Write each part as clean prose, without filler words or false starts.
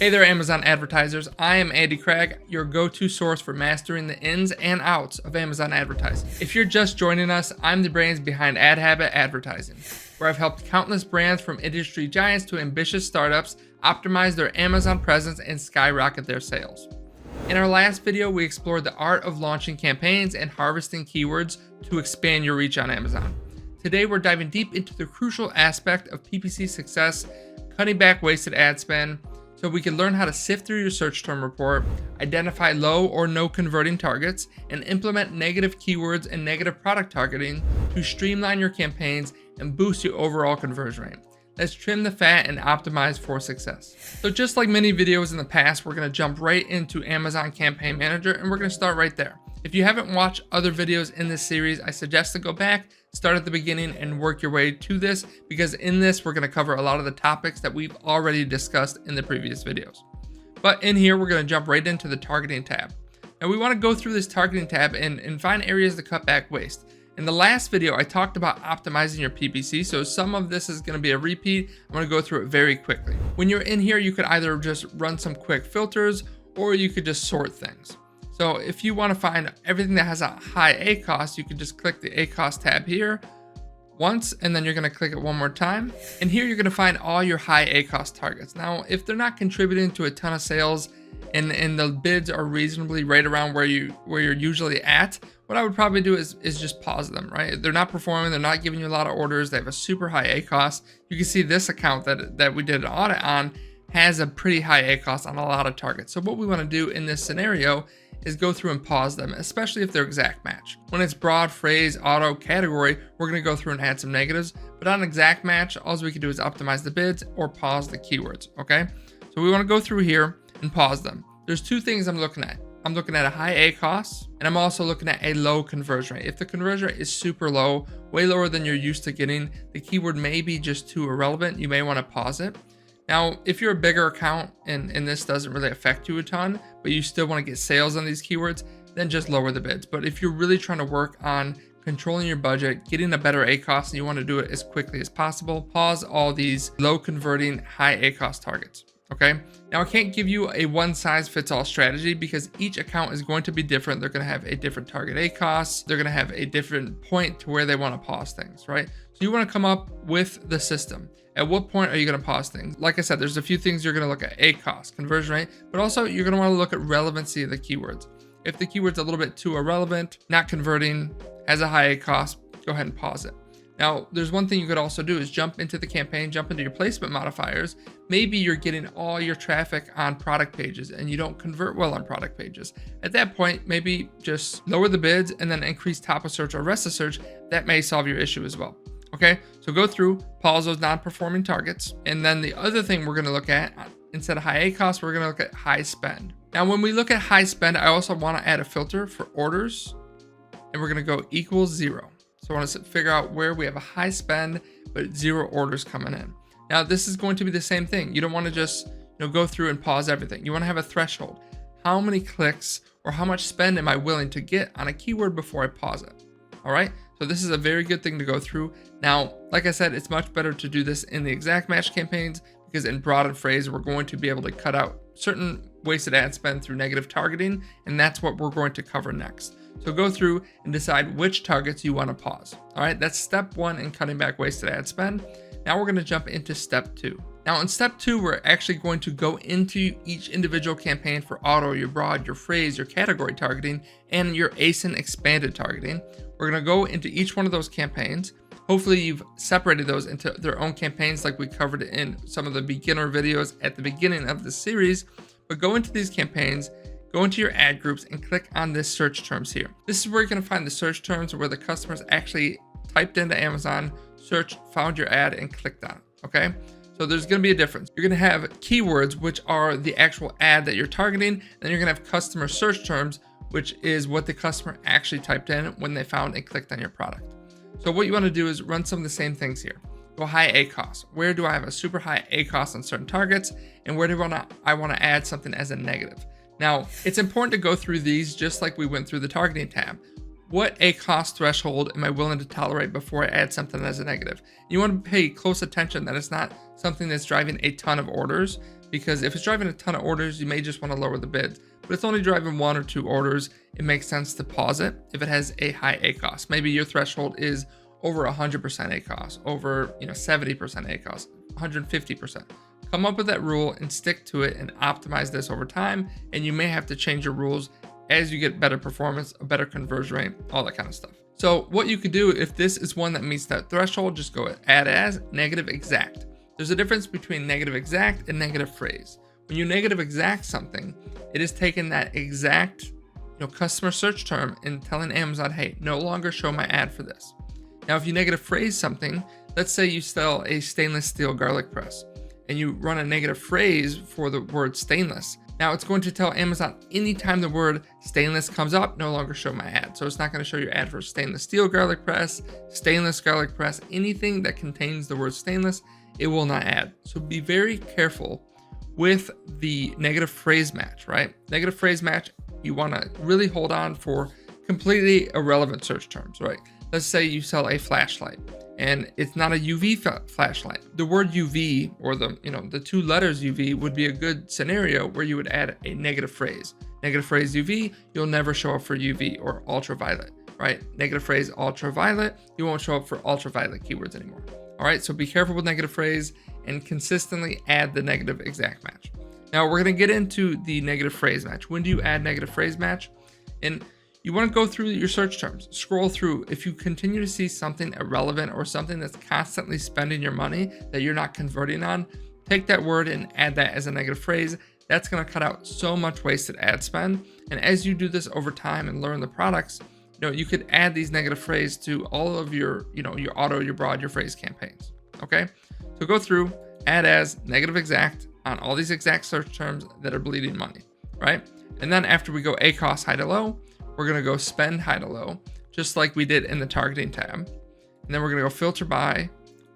Hey there, Amazon advertisers. I am Andy Craig, your go-to source for mastering the ins and outs of Amazon advertising. If you're just joining us, I'm the brains behind Ad Habit Advertising, where I've helped countless brands from industry giants to ambitious startups optimize their Amazon presence and skyrocket their sales. In our last video, we explored the art of launching campaigns and harvesting keywords to expand your reach on Amazon. Today, we're diving deep into the crucial aspect of PPC success, cutting back wasted ad spend, so we can learn how to sift through your search term report, identify low or no converting targets, and implement negative keywords and negative product targeting to streamline your campaigns and boost your overall conversion rate. Let's trim the fat and optimize for success. So just like many videos in the past, we're gonna jump right into Amazon Campaign Manager, and we're gonna start right there. If you haven't watched other videos in this series, I suggest to go back, start at the beginning, and work your way to this, because in this, we're gonna cover a lot of the topics that we've already discussed in the previous videos. But in here, we're gonna jump right into the targeting tab. Now we wanna go through this targeting tab and find areas to cut back waste. In the last video, I talked about optimizing your PPC, so some of this is gonna be a repeat. I'm gonna go through it very quickly. When you're in here, you could either just run some quick filters, or you could just sort things. So if you want to find everything that has a high ACoS, you can just click the ACoS tab here once, and then you're going to click it one more time. And here you're going to find all your high ACoS targets. Now, if they're not contributing to a ton of sales and the bids are reasonably right around where you're usually at, what I would probably do is just pause them, right? They're not performing, they're not giving you a lot of orders, they have a super high ACoS. You can see this account that we did an audit on has a pretty high ACoS on a lot of targets. So what we want to do in this scenario is go through and pause them, especially if they're exact match. When it's broad, phrase, auto, category, we're gonna go through and add some negatives, but on exact match, all we can do is optimize the bids or pause the keywords, okay? So we wanna go through here and pause them. There's two things I'm looking at. I'm looking at a high ACoS, and I'm also looking at a low conversion rate. If the conversion rate is super low, way lower than you're used to getting, the keyword may be just too irrelevant, you may wanna pause it. Now, if you're a bigger account and this doesn't really affect you a ton, but you still want to get sales on these keywords, then just lower the bids. But if you're really trying to work on controlling your budget, getting a better ACoS, and you want to do it as quickly as possible, pause all these low converting, high ACoS targets. Okay. Now I can't give you a one size fits all strategy because each account is going to be different. They're going to have a different target ACoS. They're going to have a different point to where they want to pause things, right? So you want to come up with the system. At what point are you going to pause things? Like I said, there's a few things you're going to look at: ACoS, conversion rate, but also you're going to want to look at relevancy of the keywords. If the keyword's a little bit too irrelevant, not converting, has a high ACoS, go ahead and pause it. Now, there's one thing you could also do is jump into the campaign, jump into your placement modifiers. Maybe you're getting all your traffic on product pages and you don't convert well on product pages. At that point, maybe just lower the bids and then increase top of search or rest of search. That may solve your issue as well. Okay, so go through, pause those non-performing targets. And then the other thing we're gonna look at, instead of high ACoS, we're gonna look at high spend. Now, when we look at high spend, I also wanna add a filter for orders, and we're gonna go equals 0. So I want to figure out where we have a high spend, but 0 orders coming in. Now, this is going to be the same thing. You don't want to just go through and pause everything. You want to have a threshold. How many clicks or how much spend am I willing to get on a keyword before I pause it? All right. So this is a very good thing to go through. Now, like I said, it's much better to do this in the exact match campaigns because in broad and phrase, we're going to be able to cut out certain wasted ad spend through negative targeting. And that's what we're going to cover next. So go through and decide which targets you want to pause. All right, that's step 1 in cutting back wasted ad spend. Now we're going to jump into step 2. Now in step 2, we're actually going to go into each individual campaign for auto, your broad, your phrase, your category targeting, and your ASIN expanded targeting. We're going to go into each one of those campaigns. Hopefully you've separated those into their own campaigns like we covered in some of the beginner videos at the beginning of the series. But go into these campaigns, go into your ad groups and click on this search terms here. This is where you're going to find the search terms where the customers actually typed into Amazon, search, found your ad, and clicked on it. Okay. So there's going to be a difference. You're going to have keywords, which are the actual ad that you're targeting. Then you're going to have customer search terms, which is what the customer actually typed in when they found and clicked on your product. So what you want to do is run some of the same things here. Go high ACoS. Where do I have a super high ACoS on certain targets? And where do I want to add something as a negative? Now, it's important to go through these just like we went through the targeting tab. What ACoS threshold am I willing to tolerate before I add something as a negative? You want to pay close attention that it's not something that's driving a ton of orders, because if it's driving a ton of orders, you may just want to lower the bids. But it's only driving 1 or 2 orders, it makes sense to pause it if it has a high ACoS. Maybe your threshold is over 100% ACoS, over 70% ACoS, 150%. Come up with that rule and stick to it and optimize this over time. And you may have to change your rules as you get better performance, a better conversion rate, all that kind of stuff. So what you could do if this is one that meets that threshold, just go add as negative exact. There's a difference between negative exact and negative phrase. When you negative exact something, it is taking that exact customer search term and telling Amazon, hey, no longer show my ad for this. Now, if you negative phrase something, let's say you sell a stainless steel garlic press and you run a negative phrase for the word stainless. Now it's going to tell Amazon anytime the word stainless comes up, no longer show my ad. So it's not going to show your ad for stainless steel garlic press, stainless garlic press, anything that contains the word stainless, it will not add. So be very careful with the negative phrase match, right? Negative phrase match, you want to really hold on for completely irrelevant search terms, right? Let's say you sell a flashlight and it's not a UV flashlight. The word UV or the 2 letters UV would be a good scenario where you would add a negative phrase. Negative phrase UV, you'll never show up for UV or ultraviolet, right? Negative phrase ultraviolet, you won't show up for ultraviolet keywords anymore. All right, so be careful with negative phrase and consistently add the negative exact match. Now we're gonna get into the negative phrase match. When do you add negative phrase match? And you want to go through your search terms, scroll through. If you continue to see something irrelevant or something that's constantly spending your money that you're not converting on, take that word and add that as a negative phrase. That's going to cut out so much wasted ad spend. And as you do this over time and learn the products, you could add these negative phrase to all of your, your auto, your broad, your phrase campaigns. Okay. So go through, add as negative exact on all these exact search terms that are bleeding money, right? And then after we go ACoS high to low, we're going to go spend high to low, just like we did in the targeting tab. And then we're going to go filter by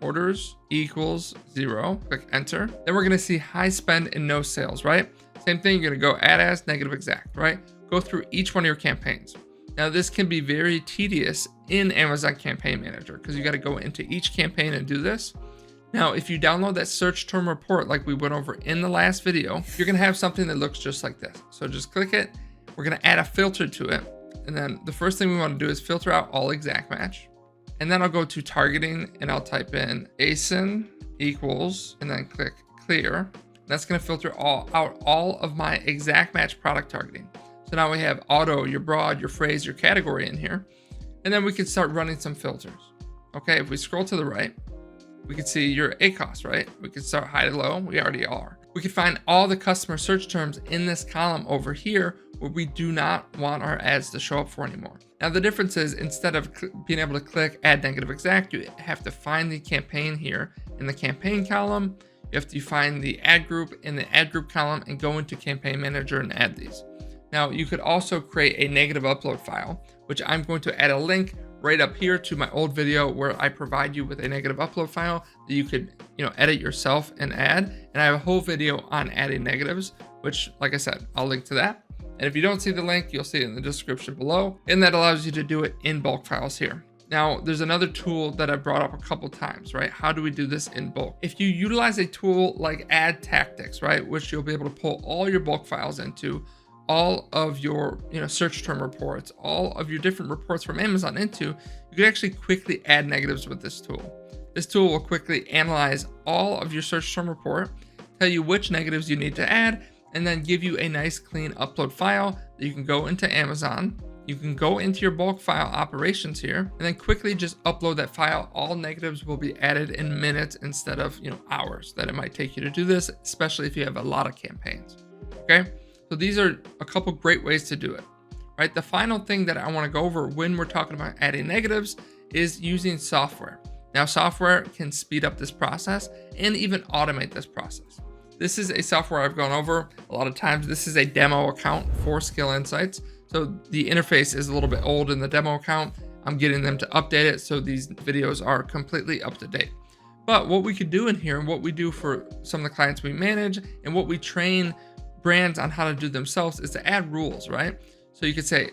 orders equals 0, click enter. Then we're going to see high spend and no sales, right? Same thing, you're going to go add as negative exact, right? Go through each one of your campaigns. Now this can be very tedious in Amazon Campaign Manager because you got to go into each campaign and do this. Now, if you download that search term report like we went over in the last video, you're going to have something that looks just like this. So just click it. We're going to add a filter to it. And then the first thing we want to do is filter out all exact match. And then I'll go to targeting and I'll type in ASIN equals and then click clear. That's going to filter out all of my exact match product targeting. So now we have auto, your broad, your phrase, your category in here. And then we can start running some filters. Okay, if we scroll to the right, we can see your ACoS, right? We can start high to low. We already are. We can find all the customer search terms in this column over here where we do not want our ads to show up for anymore. Now the difference is instead of being able to click add negative exact, you have to find the campaign here in the campaign column. You have to find the ad group in the ad group column and go into Campaign Manager and add these. Now you could also create a negative upload file, which I'm going to add a link right up here to my old video where I provide you with a negative upload file that you could, edit yourself and add. And I have a whole video on adding negatives, which, like I said, I'll link to that. And if you don't see the link, you'll see it in the description below. And that allows you to do it in bulk files here. Now, there's another tool that I brought up a couple times, right? How do we do this in bulk? If you utilize a tool like Ad Tactics, right, which you'll be able to pull all your bulk files into, all of your search term reports, all of your different reports from Amazon into, you can actually quickly add negatives with this tool. This tool will quickly analyze all of your search term report, tell you which negatives you need to add, and then give you a nice clean upload file that you can go into Amazon. You can go into your bulk file operations here and then quickly just upload that file. All negatives will be added in minutes instead of hours that it might take you to do this, especially if you have a lot of campaigns. Okay. So these are a couple great ways to do it, right? The final thing that I want to go over when we're talking about adding negatives is using software. Now, software can speed up this process and even automate this process. This is a software I've gone over a lot of times. This is a demo account for Skill Insights. So the interface is a little bit old in the demo account. I'm getting them to update it so these videos are completely up to date. But what we could do in here and what we do for some of the clients we manage and what we train brands on how to do themselves is to add rules, right? So you could say,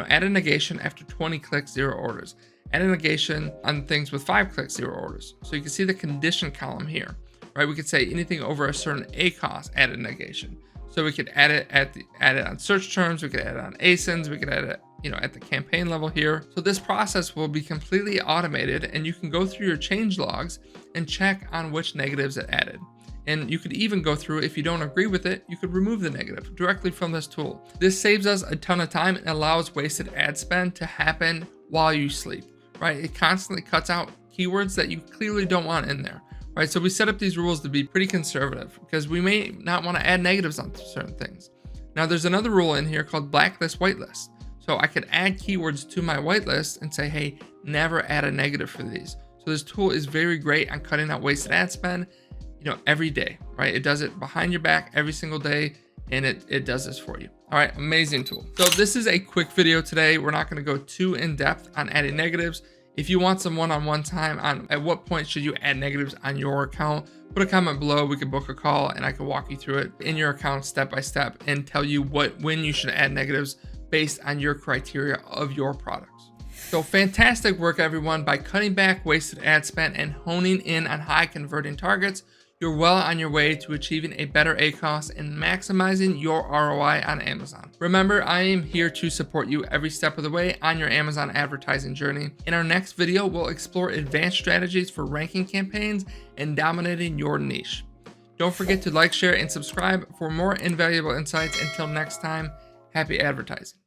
add a negation after 20 clicks, 0 orders. Add a negation on things with 5 clicks, 0 orders. So you can see the condition column here, right? We could say anything over a certain ACOS, add a negation. So we could add it on search terms, we could add it on ASINs, we could add it, at the campaign level here. So this process will be completely automated, and you can go through your change logs and check on which negatives it added. And you could even go through, if you don't agree with it, you could remove the negative directly from this tool. This saves us a ton of time and allows wasted ad spend to happen while you sleep, right? It constantly cuts out keywords that you clearly don't want in there. Right, so we set up these rules to be pretty conservative because we may not want to add negatives on certain things. Now there's another rule in here called blacklist, whitelist. So I could add keywords to my whitelist and say, hey, never add a negative for these. So this tool is very great on cutting out wasted ad spend, every day, right? It does it behind your back every single day, and it does this for you. All right, amazing tool. So this is a quick video today. We're not going to go too in depth on adding negatives. If you want some one-on-one time on at what point should you add negatives on your account, put a comment below. We can book a call and I can walk you through it in your account step by step and tell you when you should add negatives based on your criteria of your products. So fantastic work, everyone. By cutting back wasted ad spend and honing in on high converting targets, you're well on your way to achieving a better ACOS and maximizing your ROI on Amazon. Remember, I am here to support you every step of the way on your Amazon advertising journey. In our next video, we'll explore advanced strategies for ranking campaigns and dominating your niche. Don't forget to like, share, and subscribe for more invaluable insights. Until next time, happy advertising.